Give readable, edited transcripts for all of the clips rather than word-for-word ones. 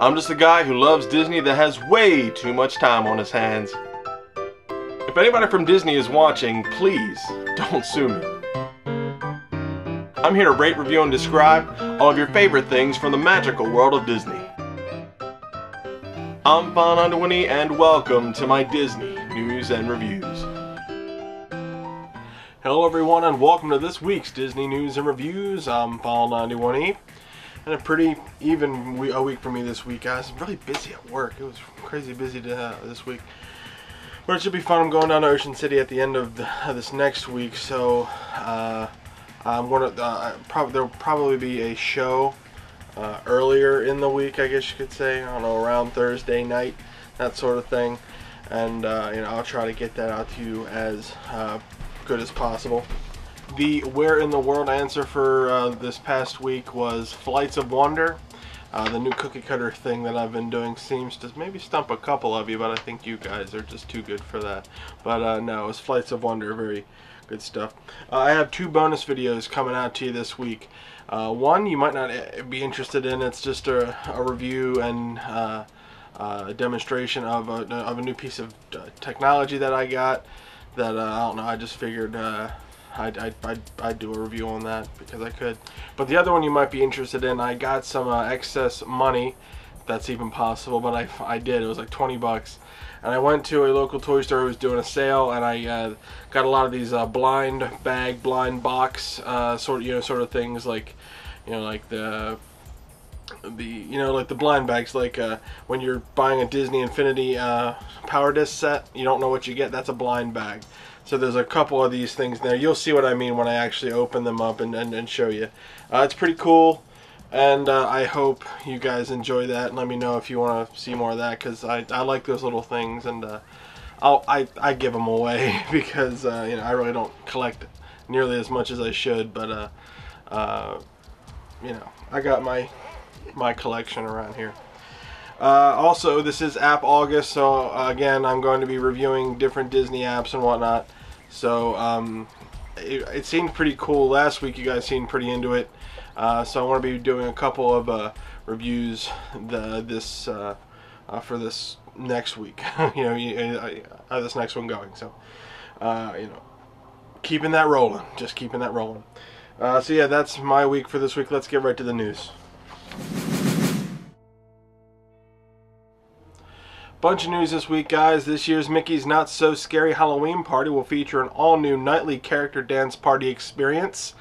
I'm just a guy who loves Disney that has way too much time on his hands. If anybody from Disney is watching, please don't sue me. I'm here to rate, review, and describe all of your favorite things from the magical world of Disney. I'm File91e and welcome to my Disney News and Reviews. Hello everyone and welcome to this week's Disney News and Reviews. I'm File91e. And a pretty even week for me this week, guys. I'm really busy at work. It was crazy busy this week. But it should be fun. I'm going down to Ocean City at the end of this next week. So I'm going to there'll probably be a show earlier in the week, I guess you could say. I don't know, around Thursday night, that sort of thing. And you know, I'll try to get that out to you as good as possible. The Where in the World answer for this past week was Flights of Wonder. The new cookie cutter thing that I've been doing seems to maybe stump a couple of you, but I think you guys are just too good for that. But no, it was Flights of Wonder, very good stuff. I have two bonus videos coming out to you this week. One you might not be interested in. It's just a review and a demonstration of a new piece of technology that I got that I don't know, I just figured I'd do a review on that because I could. But the other one you might be interested in, I got some excess money, if that's even possible, but I did. It was like 20 bucks. And I went to a local toy store who was doing a sale, and I got a lot of these blind bag, blind box sort of things, like like the blind bags, like when you're buying a Disney Infinity Power Disc set, you don't know what you get. That's a blind bag. So there's a couple of these things there. You'll see what I mean when I actually open them up and show you. It's pretty cool, and I hope you guys enjoy that. And let me know if you want to see more of that, because I like those little things, and I give them away because you know, I really don't collect nearly as much as I should. But you know, I got my collection around here. Also, this is App August, so again, I'm going to be reviewing different Disney apps and whatnot. So it seemed pretty cool last week. You guys seemed pretty into it. So I want to be doing a couple of reviews for this next week. You know, this next one going. So you know, keeping that rolling. Just keeping that rolling. So yeah, that's my week for this week. Let's get right to the news. Bunch of news this week, guys. This year's Mickey's Not So Scary Halloween Party will feature an all-new nightly character dance party experience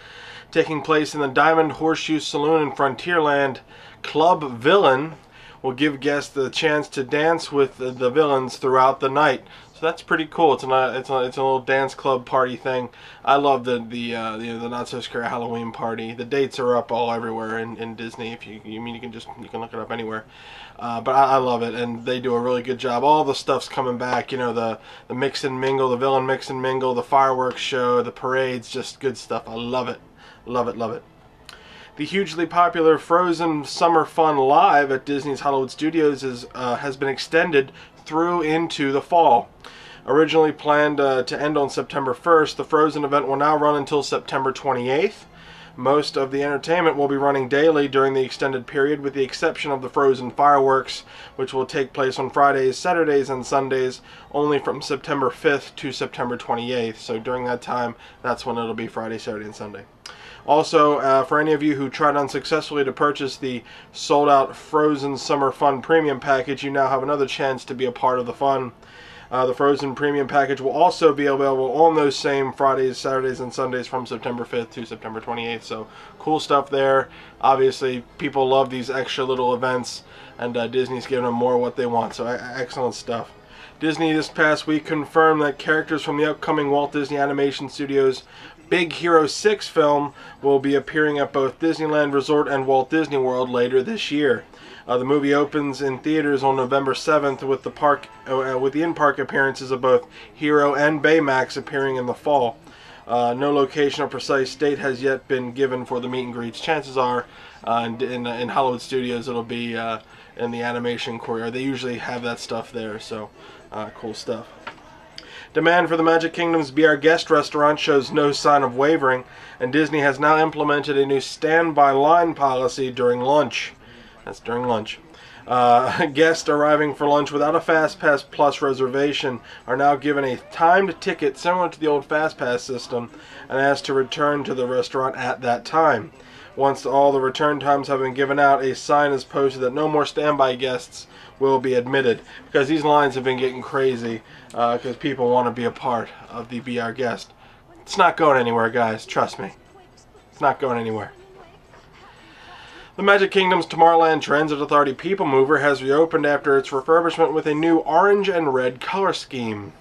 taking place in the Diamond Horseshoe Saloon in Frontierland. Club Villain will give guests the chance to dance with the villains throughout the night. So that's pretty cool. It's a little dance club party thing. I love the Not So Scary Halloween Party. The dates are up all everywhere in Disney. If you can look it up anywhere. But I love it, and they do a really good job. All the stuff's coming back. You know, the mix and mingle, the villain mix and mingle, the fireworks show, the parades, just good stuff. I love it, love it, love it. The hugely popular Frozen Summer Fun Live at Disney's Hollywood Studios has been extended through into the fall. Originally planned to end on September 1st, the Frozen event will now run until September 28th. Most of the entertainment will be running daily during the extended period, with the exception of the Frozen fireworks, which will take place on Fridays, Saturdays, and Sundays, only from September 5th to September 28th. So during that time, that's when it'll be Friday, Saturday, and Sunday. Also, for any of you who tried unsuccessfully to purchase the sold-out Frozen Summer Fun Premium Package, you now have another chance to be a part of the fun. The Frozen Premium Package will also be available on those same Fridays, Saturdays, and Sundays from September 5th to September 28th. So cool stuff there. Obviously, people love these extra little events, and Disney's giving them more what they want. So excellent stuff. Disney this past week confirmed that characters from the upcoming Walt Disney Animation Studios' Big Hero 6 film will be appearing at both Disneyland Resort and Walt Disney World later this year. The movie opens in theaters on November 7th with the in-park appearances of both Hero and Baymax appearing in the fall. No location or precise date has yet been given for the meet and greets. Chances are in Hollywood Studios it'll be in the animation courtyard. They usually have that stuff there, so cool stuff. Demand for the Magic Kingdom's Be Our Guest restaurant shows no sign of wavering, and Disney has now implemented a new standby line policy during lunch. That's during lunch. Guests arriving for lunch without a FastPass Plus reservation are now given a timed ticket similar to the old FastPass system and asked to return to the restaurant at that time. Once all the return times have been given out, a sign is posted that no more standby guests will be admitted, because these lines have been getting crazy because people want to be a part of the Be Our Guest. It's not going anywhere, guys. Trust me. It's not going anywhere. The Magic Kingdom's Tomorrowland Transit Authority People Mover has reopened after its refurbishment with a new orange and red color scheme.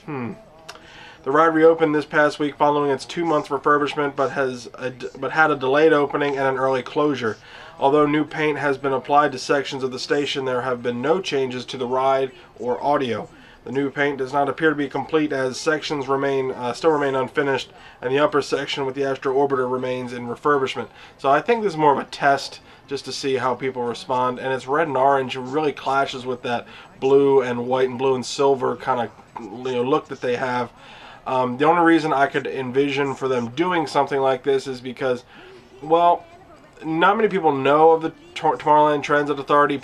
The ride reopened this past week following its 2-month refurbishment, but had a delayed opening and an early closure. Although new paint has been applied to sections of the station, there have been no changes to the ride or audio. The new paint does not appear to be complete, as sections still remain unfinished, and the upper section with the Astro Orbiter remains in refurbishment. So I think this is more of a test just to see how people respond, and it's red and orange. It really clashes with that blue and white and blue and silver kind of look that they have. The only reason I could envision for them doing something like this is because, well, not many people know of the Tomorrowland Transit Authority.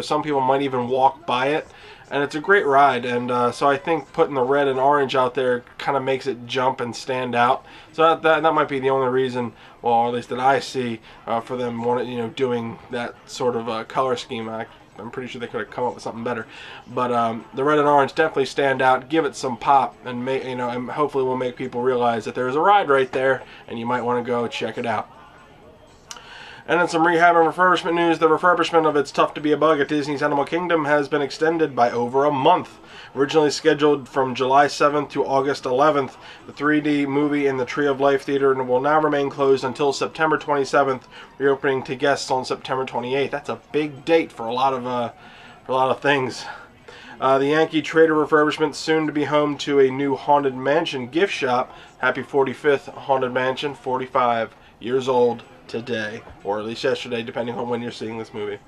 Some people might even walk by it, and it's a great ride. And so I think putting the red and orange out there kind of makes it jump and stand out. So that might be the only reason, well, or at least that I see for them doing that sort of color scheme. I'm pretty sure they could have come up with something better, but the red and orange definitely stand out. Give it some pop, and and hopefully will make people realize that there's a ride right there, and you might want to go check it out. And in some rehab and refurbishment news, the refurbishment of It's Tough to Be a Bug at Disney's Animal Kingdom has been extended by over a month. Originally scheduled from July 7th to August 11th, the 3D movie in the Tree of Life Theater will now remain closed until September 27th, reopening to guests on September 28th. That's a big date for a lot of things. The Yankee Trader refurbishment, soon to be home to a new Haunted Mansion gift shop. Happy 45th Haunted Mansion, 45 years old today, or at least yesterday, depending on when you're seeing this movie,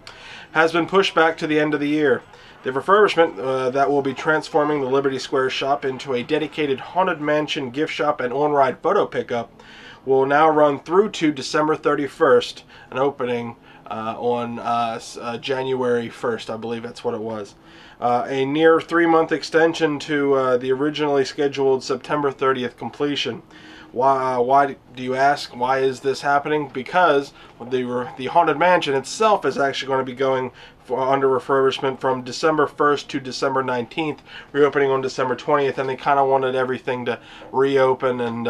has been pushed back to the end of the year. The refurbishment that will be transforming the Liberty Square shop into a dedicated Haunted Mansion gift shop and on-ride photo pickup will now run through to December 31st, an opening on January 1st, I believe that's what it was. A near 3-month extension to the originally scheduled September 30th completion. Why do you ask? Why is this happening? Because the Haunted Mansion itself is actually going to be going under refurbishment from December 1st to December 19th, reopening on December 20th, and they kind of wanted everything to reopen and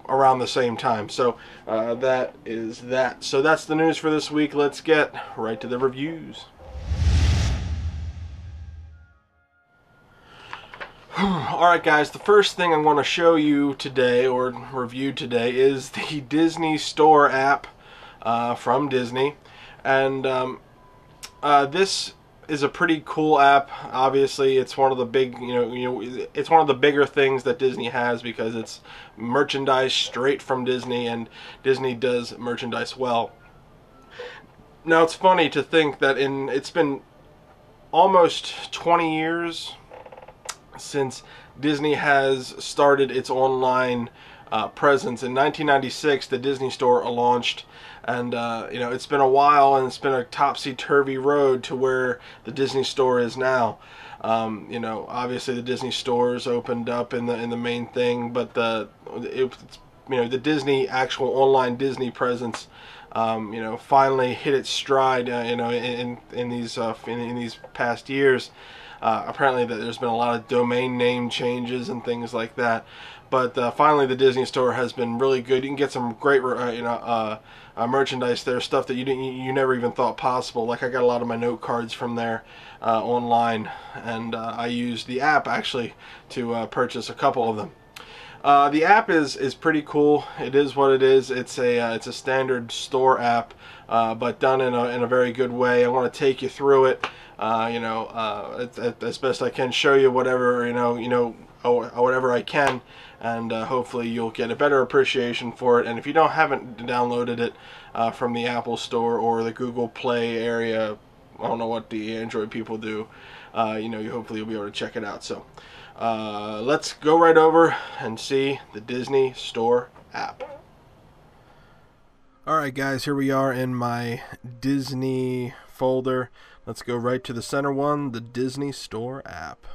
around the same time. So that is that. So that's the news for this week. Let's get right to the reviews. Alright guys, the first thing I'm going to show you today, or review today, is the Disney Store app from Disney. And this is a pretty cool app. Obviously, it's one of the big, it's one of the bigger things that Disney has, because it's merchandise straight from Disney, and Disney does merchandise well. Now, it's funny to think that it's been almost 20 years since Disney has started its online presence. In 1996, the Disney Store launched, and it's been a while, and it's been a topsy-turvy road to where the Disney Store is now. Obviously the Disney Stores opened up in the main thing, but the Disney actual online Disney presence finally hit its stride in these past years. Apparently there's been a lot of domain name changes and things like that, but finally the Disney Store has been really good. You can get some great merchandise there, stuff that you never even thought possible. Like, I got a lot of my note cards from there online, and I used the app actually to purchase a couple of them. The app is pretty cool. It is what it is. It's a standard store app, but done in a very good way. I want to take you through it. As best I can, show you whatever whatever I can, and hopefully you'll get a better appreciation for it. And if you haven't downloaded it from the Apple Store or the Google Play area, I don't know what the Android people do, hopefully you'll be able to check it out. So let's go right over and see the Disney Store app. Alright guys, here we are in my Disney folder. Let's go right to the center one, the Disney Store app.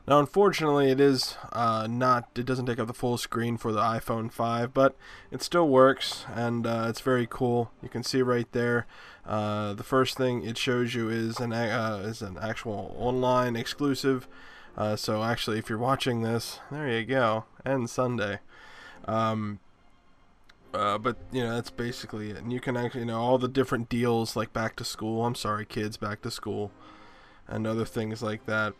Now unfortunately it doesn't take up the full screen for the iPhone 5, but it still works, and it's very cool. You can see right there, the first thing it shows you is an actual online exclusive. So actually if you're watching this, there you go, and Sunday. But that's basically it, and you can actually all the different deals, like back to school, kids back to school, and other things like that.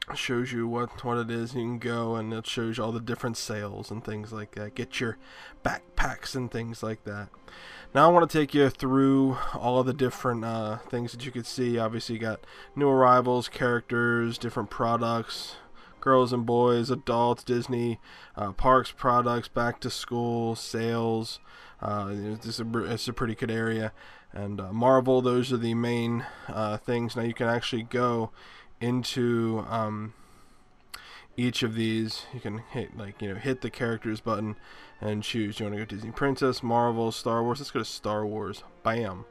It shows you what it is. You can go, and it shows you all the different sales and things like that. Get your backpacks and things like that. Now I want to take you through all of the different things that you could see. Obviously you got new arrivals, characters, different products, girls and boys, adults, Disney, parks products, back to school, sales. It's a pretty good area. And Marvel, those are the main things. Now you can actually go into each of these. You can hit the characters button and choose. You want to go Disney Princess, Marvel, Star Wars. Let's go to Star Wars. Bam,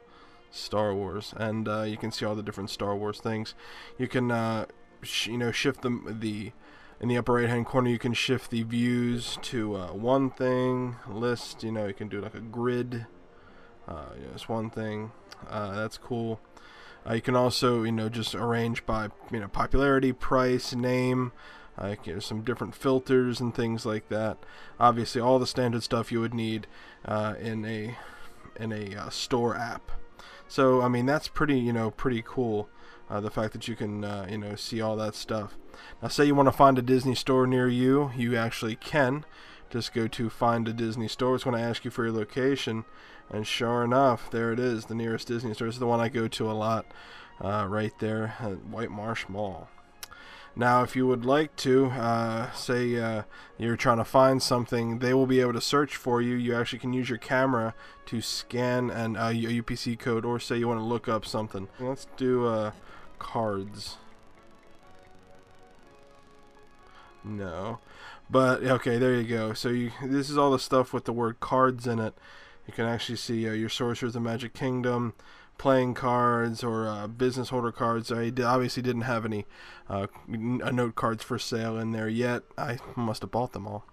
Star Wars. And you can see all the different Star Wars things. You can shift the in the upper right hand corner. You can shift the views to one thing, list. You can do like a grid. It's one thing. That's cool. You can also just arrange by popularity, price, name. Some different filters and things like that. Obviously all the standard stuff you would need in a store app. So I mean, that's pretty pretty cool. The fact that you can see all that stuff. Now say you want to find a Disney store near you, you actually can. Just go to Find a Disney Store. It's going to ask you for your location, and sure enough, there it is, the nearest Disney store. This is the one I go to a lot, right there at White Marsh Mall. Now if you would like to, say you're trying to find something, they will be able to search for you. You actually can use your camera to scan a UPC code, or say you want to look up something. Let's do cards. No, but okay, there you go. So this is all the stuff with the word cards in it. You can actually see your Sorcerers of the Magic Kingdom, playing cards, or business holder cards. I obviously didn't have any note cards for sale in there yet. I must have bought them all.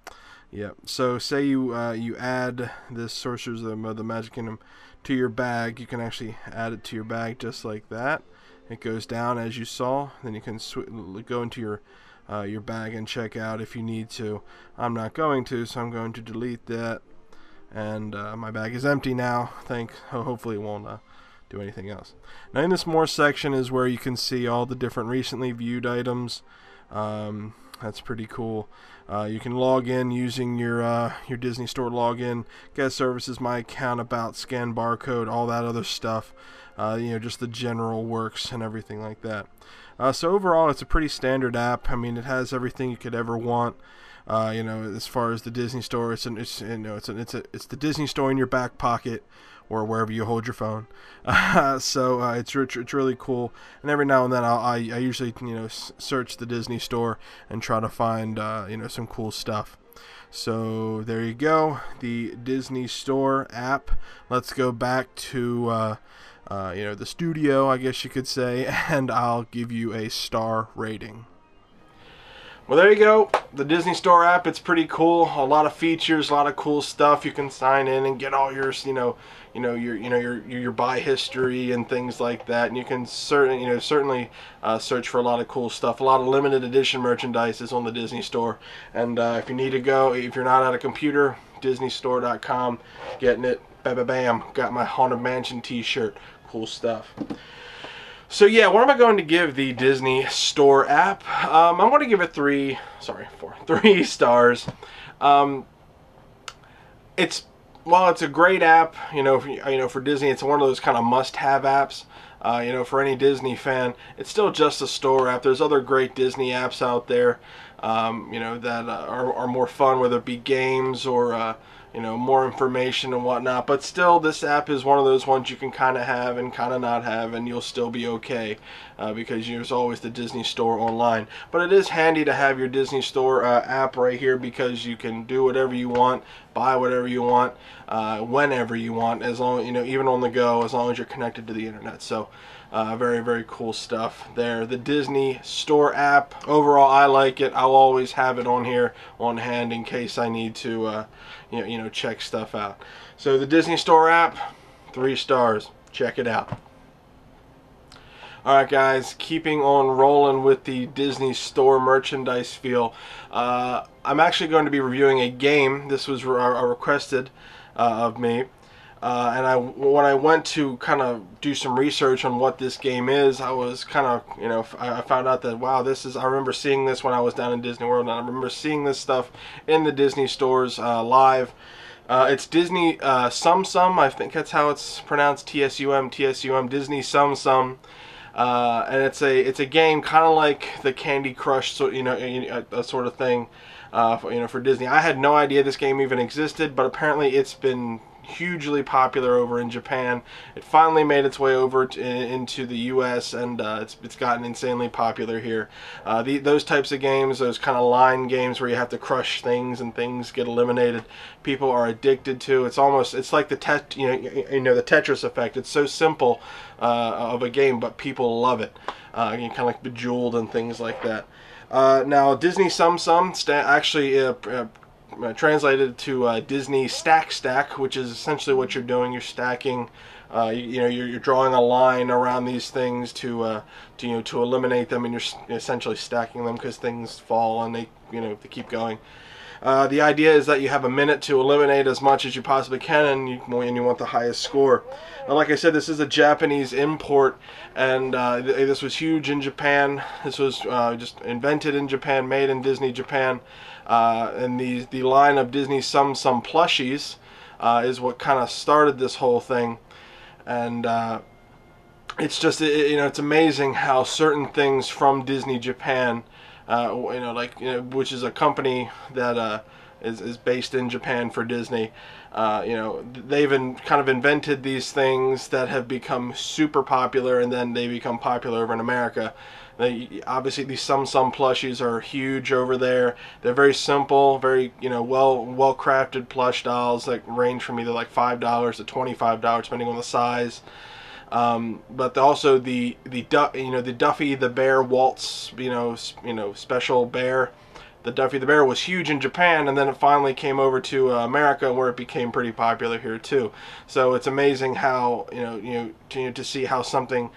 Yep. So say you add this Sorcerers of the Magic Kingdom to your bag. You can actually add it to your bag just like that. It goes down as you saw. Then you can go into your bag and check out if you need to. I'm not going to, so I'm going to delete that. And my bag is empty now. Hopefully it won't do anything else. Now in this More section is where you can see all the different recently viewed items. That's pretty cool. You can log in using your Disney Store login, guest services, my account, about, scan barcode, all that other stuff. Just the general works and everything like that. So overall, it's a pretty standard app. I mean, it has everything you could ever want. As far as the Disney Store, it's the Disney Store in your back pocket, or wherever you hold your phone. So it's really cool. And every now and then I usually search the Disney Store and try to find some cool stuff. So there you go, the Disney Store app. Let's go back to the studio, I guess you could say, and I'll give you a star rating. Well, there you go, the Disney Store app. It's pretty cool. A lot of features, a lot of cool stuff. You can sign in and get all your your buy history and things like that. And you can certainly search for a lot of cool stuff. A lot of limited edition merchandise is on the Disney Store. And if you need to go, if you're not at a computer, DisneyStore.com, getting it. Bam, bam, got my Haunted Mansion t-shirt. Cool stuff. So yeah, what am I going to give the Disney Store app? I'm going to give it 3 stars. It's a great app, for Disney. It's one of those kind of must-have apps. For any Disney fan. It's still just a store app. There's other great Disney apps out there, that are more fun, whether it be games or you know, more information and whatnot. But still, this app is one of those ones you can kind of have and kind of not have, and you'll still be okay, because there's always the Disney Store online. But it is handy to have your Disney Store app right here, because you can do whatever you want, buy whatever you want, whenever you want, as long, you know, even on the go, as long as you're connected to the internet. So very, very cool stuff there. The Disney Store app, overall, I like it. I'll always have it on here on hand in case I need to you know, check stuff out. So the Disney Store app, 3 stars. Check it out. Alright guys, keeping on rolling with the Disney Store merchandise feel, I'm actually going to be reviewing a game. This was requested of me. And when I went to kind of do some research on what this game is, I was kind of, you know, I found out that, wow, this is, I remember seeing this when I was down in Disney World, and I remember seeing this stuff in the Disney stores live. It's Disney Tsum Tsum, I think that's how it's pronounced, T-S-U-M, Disney Tsum Tsum. And it's a game kind of like the Candy Crush, so, you know, a sort of thing, you know, for Disney. I had no idea this game even existed, but apparently it's been hugely popular over in Japan. It finally made its way over into the US, and it's gotten insanely popular here. Those types of games, those kind of line games where you have to crush things and things get eliminated, people are addicted to. It's like the the Tetris effect. It's so simple of a game, but people love it. Kind of like Bejeweled and things like that. Now Disney Tsum Tsum actually translated to Disney Stack, which is essentially what you're doing. You're stacking, you know, you're drawing a line around these things to eliminate them, and you're essentially stacking them because things fall and they keep going. The idea is that you have a minute to eliminate as much as you possibly can, and you want the highest score. Now, like I said, this is a Japanese import, and this was huge in Japan. This was just invented in Japan, made in Disney Japan. And the line of Disney Tsum Tsum plushies is what kind of started this whole thing. And it's just, you know, it's amazing how certain things from Disney Japan, which is a company that is based in Japan for Disney, you know, they've kind of invented these things that have become super popular, and then they become popular over in America. Obviously, these Tsum Tsum plushies are huge over there. They're very simple, very, you know, well crafted plush dolls that range from either like $5 to $25 depending on the size. But also the Duffy the Bear Waltz, special bear. The Duffy the Bear was huge in Japan, and then it finally came over to America, where it became pretty popular here too. So it's amazing how to see how something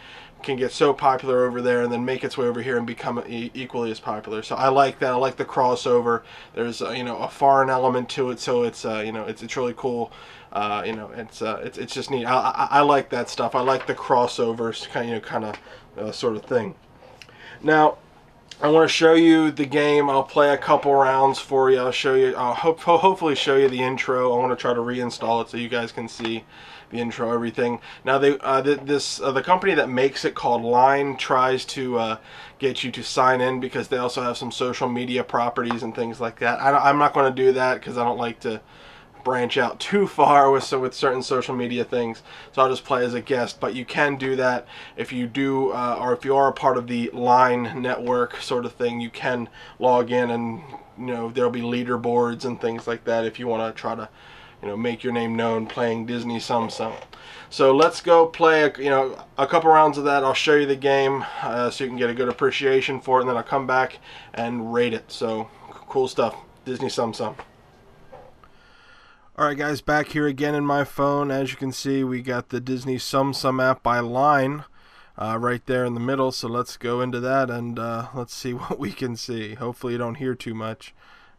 can get so popular over there and then make its way over here and become equally as popular. So I like that. I like the crossover. There's a foreign element to it, so it's it's really cool. It's just neat. I like that stuff. I like the crossovers kind of sort of thing. Now, I want to show you the game. I'll play a couple rounds for you. I'll show you. I'll hopefully show you the intro. I want to try to reinstall it so you guys can see the intro, everything. Now, the company that makes it, called Line, tries to get you to sign in, because they also have some social media properties and things like that. I'm not going to do that because I don't like to branch out too far with certain social media things, so I'll just play as a guest. But you can do that if you do, or if you are a part of the Line network sort of thing. You can log in, and there'll be leaderboards and things like that if you want to try to make your name known playing Disney Tsum Tsum. So let's go play a couple rounds of that. I'll show you the game so you can get a good appreciation for it, and then I'll come back and rate it. So cool stuff. Disney Tsum Tsum. Alright guys, back here again in my phone. As you can see, we got the Disney Tsum Tsum app by Line right there in the middle. So let's go into that, and let's see what we can see. Hopefully you don't hear too much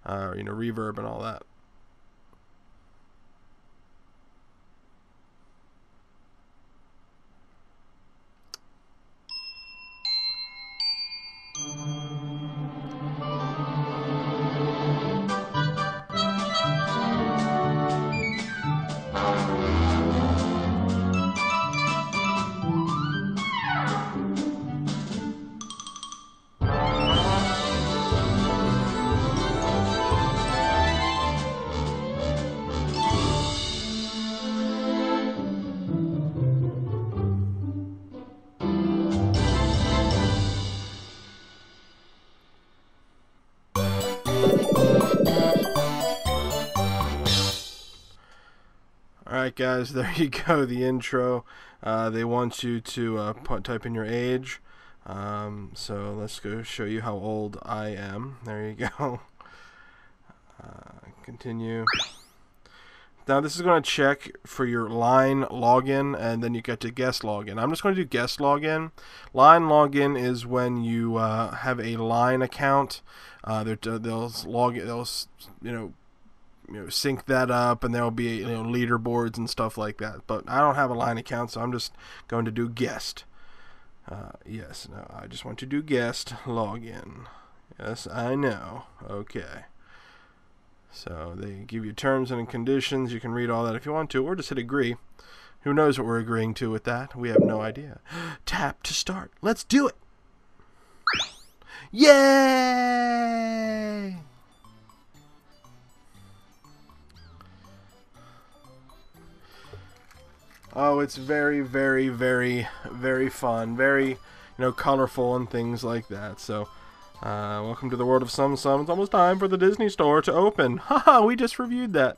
reverb and all that. guys, there you go, the intro. They want you to type in your age. So let's go show you how old I am. There you go. Continue. Now this is going to check for your line login, and then you get to guest login. I'm just going to do guest login. Line login is when you have a line account. They'll log it. They'll sync that up, and there'll be leaderboards and stuff like that. But I don't have a line account, so I'm just going to do guest. Yes. No, I just want to do guest login. Yes, I know. Okay. So they give you terms and conditions. You can read all that if you want to, or just hit agree. Who knows what we're agreeing to with that? We have no idea. Tap to start. Let's do it. Yay! Oh, it's very, very, very, very fun. Very, colorful and things like that. So, welcome to the world of Tsum Tsum. It's almost time for the Disney store to open. Haha, we just reviewed that.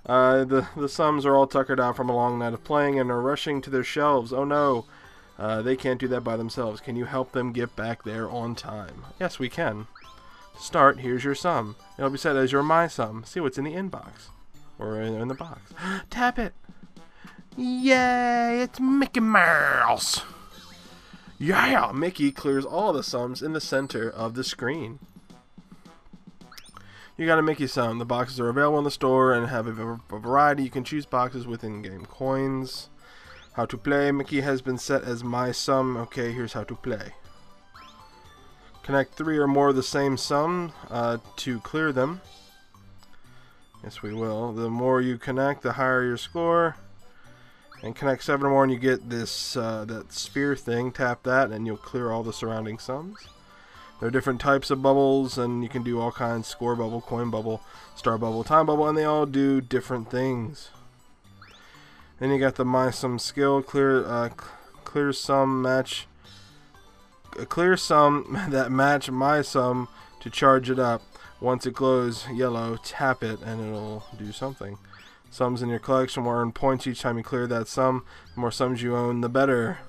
The Tsums are all tuckered out from a long night of playing and are rushing to their shelves. Oh no, they can't do that by themselves. Can you help them get back there on time? Yes, we can. To start, here's your Tsum. It'll be set as your My Tsum. See what's in the inbox. Or in the box. Tap it. Yay, it's Mickey Mouse. Yeah, Mickey clears all the Tsums in the center of the screen. You got a Mickey Tsum. The boxes are available in the store and have a variety. You can choose boxes with in-game coins. How to play. Mickey has been set as My Tsum. Okay, here's how to play. Connect 3 or more of the same Tsum to clear them. Yes, we will. The more you connect, the higher your score. And connect 7 or more and you get this that sphere thing. Tap that and you'll clear all the surrounding Tsums. There are different types of bubbles, and you can do all kinds. Score bubble, coin bubble, star bubble, time bubble, and they all do different things. Then you got the My Tsum skill. Clear Tsum match. Clear Tsum that match My Tsum to charge it up. Once it glows yellow, tap it and it'll do something. Tsums in your collection will earn points each time you clear that Tsum. The more Tsums you own, the better.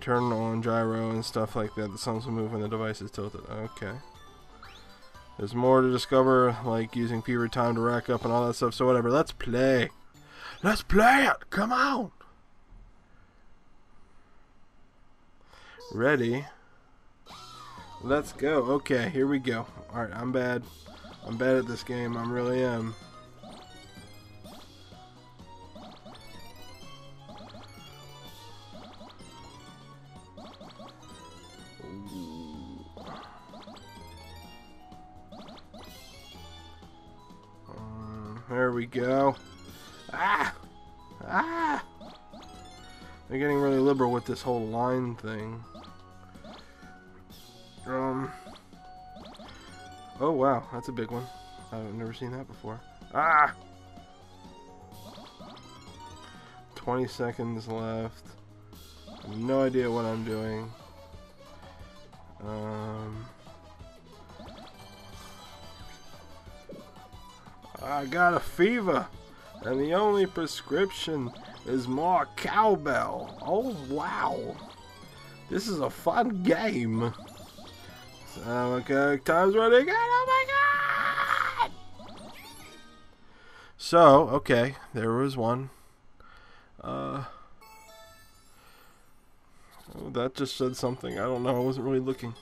Turn on gyro and stuff like that. The Tsums will move when the device is tilted. Okay. There's more to discover, like using fever time to rack up and all that stuff. So whatever. Let's play. Let's play it. Come on. Ready. Let's go. Okay, here we go. Alright, I'm bad. I'm bad at this game. I really am. There we go. Ah! Ah! They're getting really liberal with this whole line thing. Oh wow, that's a big one. I've never seen that before. Ah! 20 seconds left. I have no idea what I'm doing. I got a fever, and the only prescription is more cowbell. Oh wow, this is a fun game. Okay, time's running out. Oh my god! So, okay, there was one. Oh, that just said something. I don't know. I wasn't really looking.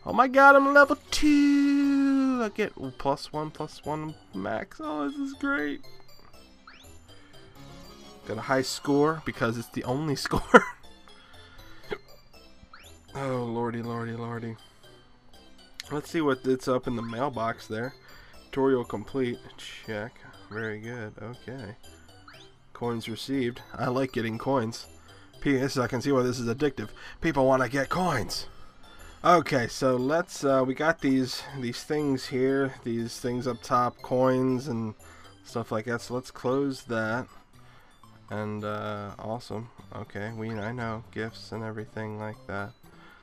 Oh my god, I'm level 2. I get +1 max. Oh, this is great. Got a high score because it's the only score. Oh, lordy, lordy, lordy. Let's see what it's up in the mailbox there. Tutorial complete. Check. Very good. Okay. Coins received. I like getting coins. P.S. I can see why this is addictive. People want to get coins. Okay, so let's. We got these things here. These things up top, coins and stuff like that. So let's close that. And awesome. Okay, I know gifts and everything like that.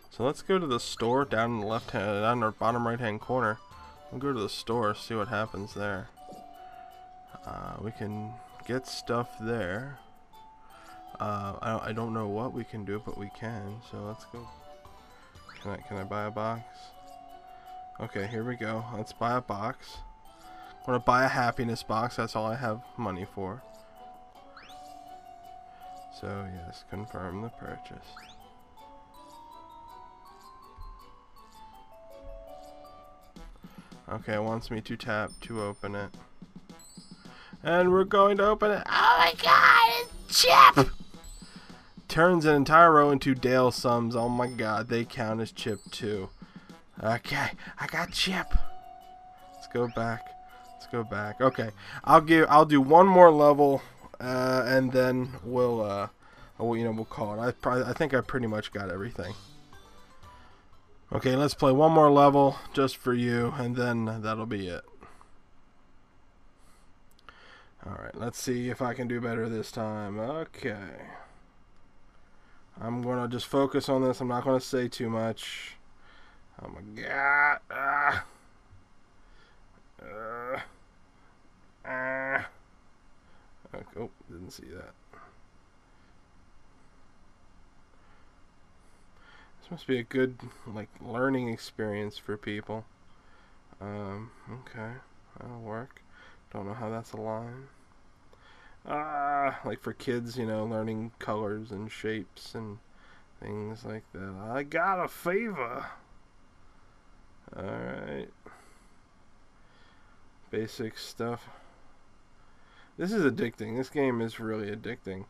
So let's go to the store down in the down in the bottom right hand corner. We'll go to the store, see what happens there. We can get stuff there. I don't know what we can do, but we can. So let's go. Can I buy a box? Okay, here we go. Let's buy a box. I want to buy a happiness box. That's all I have money for. So yes, confirm the purchase. Okay, it wants me to tap to open it. And we're going to open it. Oh my god, it's Chip! Turns an entire row into Dale sums. Oh my god, they count as Chip too. Okay, I got Chip. Let's go back. Let's go back. Okay, I'll do one more level, and then we'll call it. I think I pretty much got everything. Okay, let's play one more level just for you, and then that'll be it. Alright, let's see if I can do better this time. Okay. I'm going to just focus on this. I'm not going to say too much. Oh my god. Okay, oh, didn't see that. This must be a good, like, learning experience for people. Okay, that'll work. Don't know how that's a line. Like for kids, you know, learning colors and shapes and things like that. I got a fever. Alright. Basic stuff. This is addicting. This game is really addicting.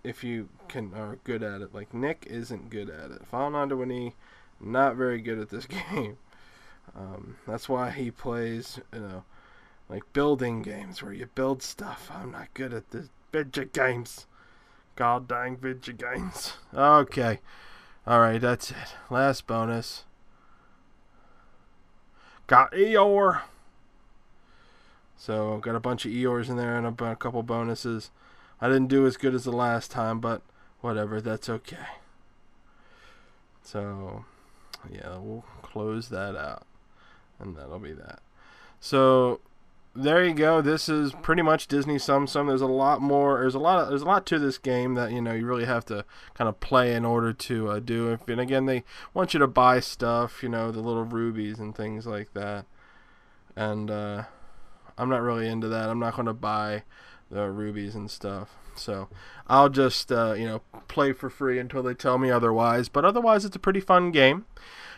If you are good at it. Like Nick isn't good at it. File91e, not very good at this game. That's why he plays, you know, like building games where you build stuff. I'm not good at this video games. God dang video games. Okay. Alright, that's it. Last bonus. Got Eeyore. So, got a bunch of Eeyores in there and a couple bonuses. I didn't do as good as the last time, but whatever, that's okay. So, yeah, we'll close that out. And that'll be that. So, there you go. This is pretty much Disney Tsum Tsum. There's a lot more. There's a lot to this game that, you know, you really have to kind of play in order to do. And again, they want you to buy stuff, you know, the little rubies and things like that. And I'm not really into that. I'm not going to buy the rubies and stuff. So I'll just you know, play for free until they tell me otherwise. But otherwise, it's a pretty fun game,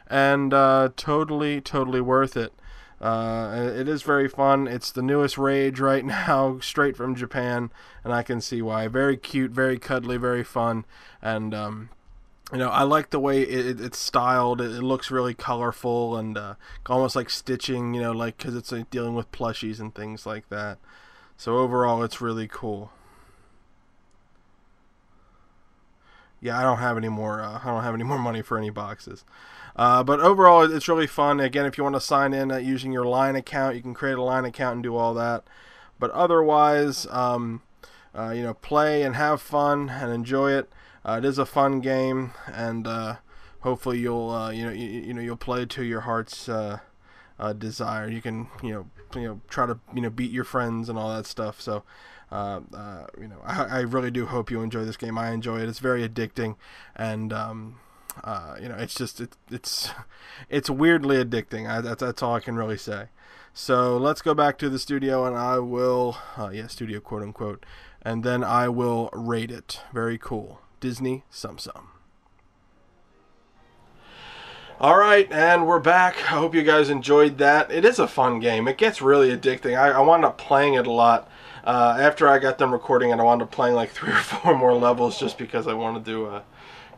and totally worth it. It is very fun. It's the newest rage right now, straight from Japan, and I can see why. Very cute, very cuddly, very fun, and you know, I like the way it's styled. It looks really colorful and almost like stitching, you know, like because it's dealing with plushies and things like that. So overall, it's really cool. Yeah, I don't have any more. I don't have any more money for any boxes. But overall, it's really fun. Again, if you want to sign in using your Line account, you can create a Line account and do all that. But otherwise, you know, play and have fun and enjoy it. It is a fun game, and hopefully you'll you'll play to your heart's desire. You can try to beat your friends and all that stuff. So. I really do hope you enjoy this game. I enjoy it. It's very addicting, and you know, it's just it's weirdly addicting. That's all I can really say. So let's go back to the studio, and I will studio quote unquote, and then I will rate it. Very cool. Disney Tsum Tsum. Alright, and we're back. I hope you guys enjoyed that. It is a fun game. It gets really addicting. I wound up playing it a lot. After I got done recording it, I wound up playing like 3 or 4 more levels just because I wanted to,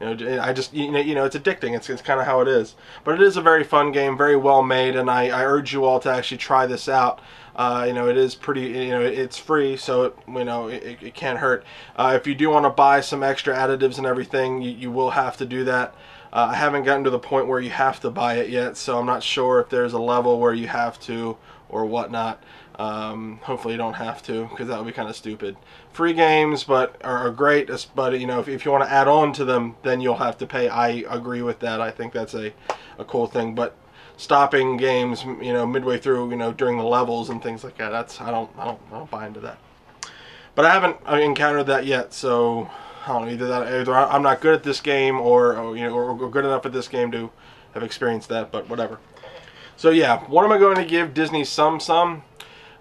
I just, it's addicting. It's kind of how it is. But it is a very fun game, very well made, and I urge you all to actually try this out. It is pretty, it's free, so it can't hurt. If you do want to buy some extra additives and everything, you will have to do that. I haven't gotten to the point where you have to buy it yet, so I'm not sure if there's a level where you have to or whatnot. Hopefully you don't have to, because that would be kind of stupid. Free games are great, but if you want to add on to them, then you'll have to pay. I agree with that. I think that's a cool thing. But stopping games, you know, midway through, you know, during the levels and things like that. I don't buy into that. But I haven't encountered that yet, so I don't know, either I'm not good at this game, or you know, or good enough at this game to have experienced that. But whatever. So yeah, what am I going to give Disney Tsum Tsum?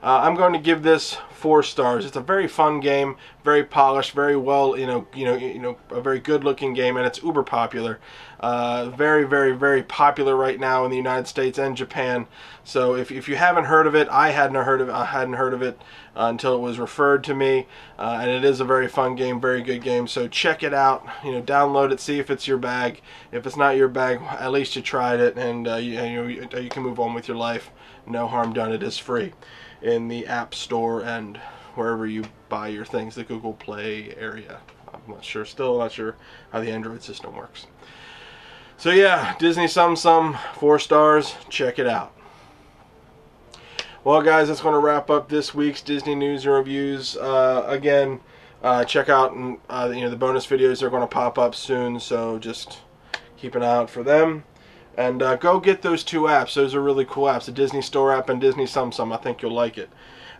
I'm going to give this 4 stars. It's a very fun game, very polished, very well, a very good-looking game, and it's uber popular. Very, very, very popular right now in the United States and Japan. So if you haven't heard of it, I hadn't heard of it until it was referred to me, and it is a very fun game, very good game. So check it out. You know, download it, see if it's your bag. If it's not your bag, at least you tried it, and you can move on with your life. No harm done. It is free in the App Store and wherever you buy your things, the Google Play area. Still not sure how the Android system works. So yeah, Disney Tsum Tsum, 4 stars. Check it out. Well, guys, that's going to wrap up this week's Disney news and reviews. Again, check out the bonus videos. They're going to pop up soon, so just keep an eye out for them. And go get those 2 apps. Those are really cool apps, the Disney Store app and Disney Tsum Tsum. I think you'll like it.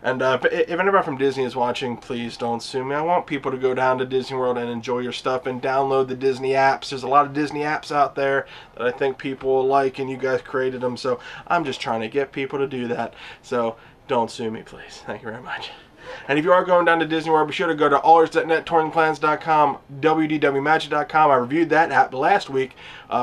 And if anybody from Disney is watching, please don't sue me. I want people to go down to Disney World and enjoy your stuff and download the Disney apps. There's a lot of Disney apps out there that I think people will like, and you guys created them. So I'm just trying to get people to do that. So don't sue me, please. Thank you very much. And if you are going down to Disney World, be sure to go to allers.net, touringplans.com, wdwmagic.com. I reviewed that app last week.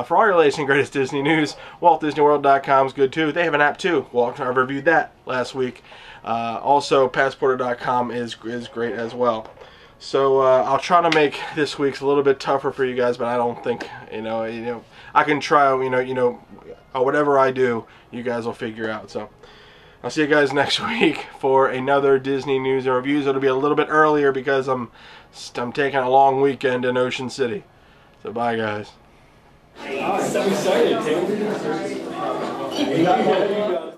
For all your latest and greatest Disney news, waltdisneyworld.com is good too. They have an app too. Well, I reviewed that last week. Also, passporter.com is great as well. So I'll try to make this week's a little bit tougher for you guys, but I don't think I can try. Whatever I do, you guys will figure out. So I'll see you guys next week for another Disney news and reviews. It'll be a little bit earlier because I'm taking a long weekend in Ocean City. So bye, guys. I'm excited, Tim.